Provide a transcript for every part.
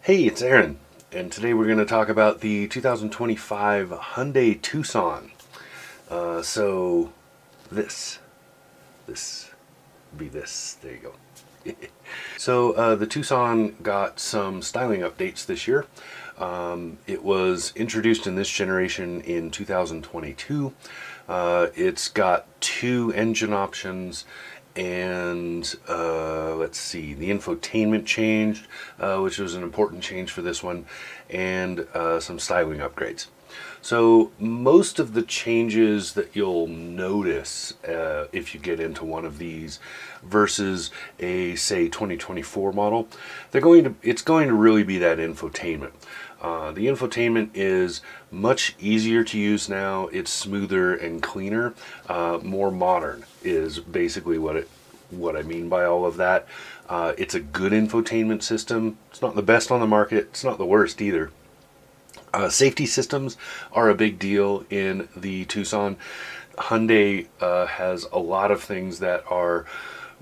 Hey, it's Aaron, and today we're going to talk about the 2025 Hyundai Tucson. So this be this. There you go. So the Tucson got some styling updates this year. It was introduced in this generation in 2022. It's got two engine options, and let's see, the infotainment changed, which was an important change for this one, and some styling upgrades. So most of the changes that you'll notice if you get into one of these versus a, say, 2024 model, it's going to really be that infotainment. The infotainment is much easier to use now. It's smoother and cleaner, more modern is basically what I mean by all of that. It's a good infotainment system. It's not the best on the market. It's not the worst either. Safety systems are a big deal in the Tucson. Hyundai has a lot of things that are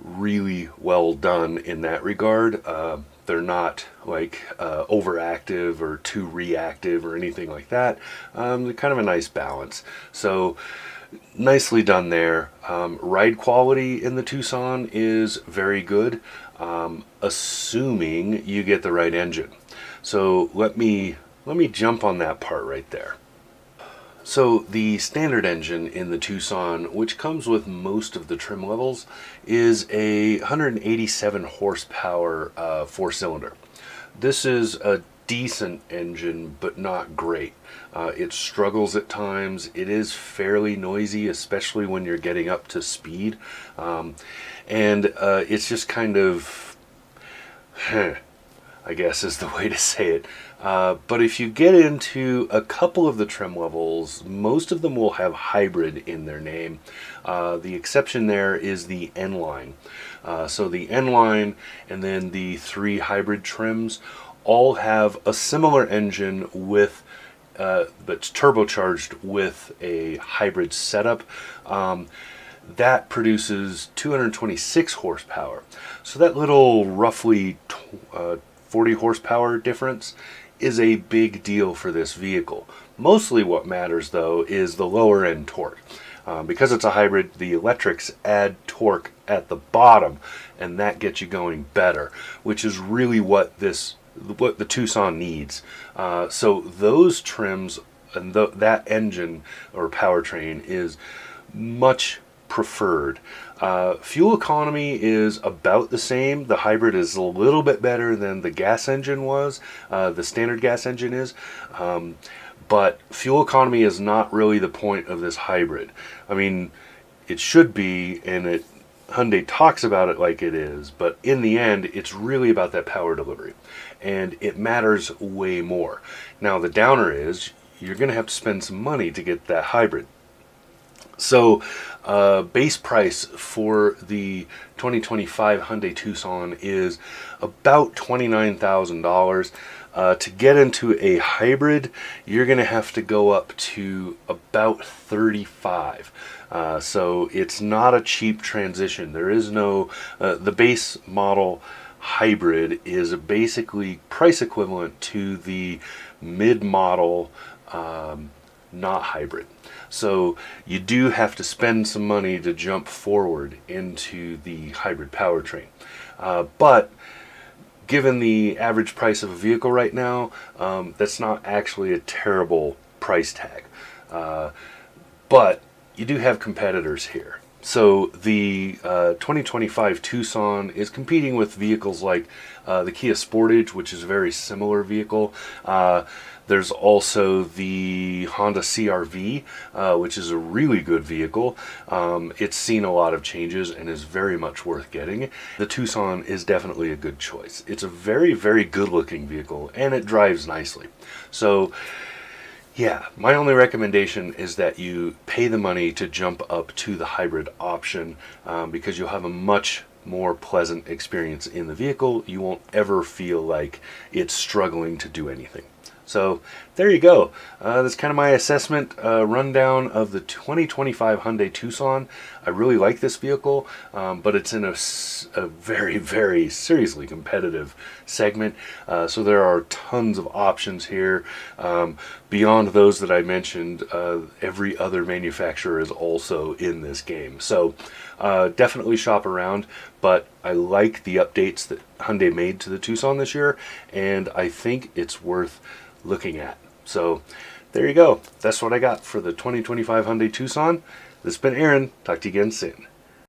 really well done in that regard. They're not like overactive or too reactive or anything like that. They're kind of a nice balance. So nicely done there. Ride quality in the Tucson is very good, assuming you get the right engine. So let me jump on that part right there. So the standard engine in the Tucson, which comes with most of the trim levels, is a 187 horsepower four-cylinder. This is a decent engine, but not great. It struggles at times. It is fairly noisy, especially when you're getting up to speed. And it's just kind of, I guess is the way to say it. But if you get into a couple of the trim levels, most of them will have hybrid in their name. The exception there is the N-Line. So the N-Line and then the three hybrid trims all have a similar engine with that's turbocharged with a hybrid setup. That produces 226 horsepower. So that little roughly 40 horsepower difference is a big deal for this vehicle. Mostly what matters though is the lower end torque. Because it's a hybrid, the electrics add torque at the bottom, and that gets you going better, which is really what the Tucson needs. So those trims and that engine or powertrain is much preferred. Fuel economy is about the same. The hybrid is a little bit better than the gas engine was, the standard gas engine is, but fuel economy is not really the point of this hybrid. I mean, it should be, and Hyundai talks about it like it is, but in the end, it's really about that power delivery, and it matters way more. Now, the downer is you're going to have to spend some money to get that hybrid. So, base price for the 2025 Hyundai Tucson is about $29,000. To get into a hybrid, you're going to have to go up to about $35,000. So it's not a cheap transition. There is no the base model hybrid is basically price equivalent to the mid-model not hybrid. So you do have to spend some money to jump forward into the hybrid powertrain. But given the average price of a vehicle right now, that's not actually a terrible price tag. But you do have competitors here. So the 2025 Tucson is competing with vehicles like the Kia Sportage, which is a very similar vehicle. There's also the Honda CR-V, which is a really good vehicle. It's seen a lot of changes and is very much worth getting. The Tucson is definitely a good choice. It's a very, very good looking vehicle, and it drives nicely. So yeah, my only recommendation is that you pay the money to jump up to the hybrid option, because you'll have a much more pleasant experience in the vehicle. You won't ever feel like it's struggling to do anything. So there you go. That's kind of my assessment rundown of the 2025 Hyundai Tucson. I really like this vehicle, but it's in a very, very seriously competitive segment. So there are tons of options here. Beyond those that I mentioned, every other manufacturer is also in this game. So definitely shop around, but I like the updates that Hyundai made to the Tucson this year, and I think it's worth looking at. So there you go. That's what I got for the 2025 Hyundai Tucson. This has been Aaron. Talk to you again soon.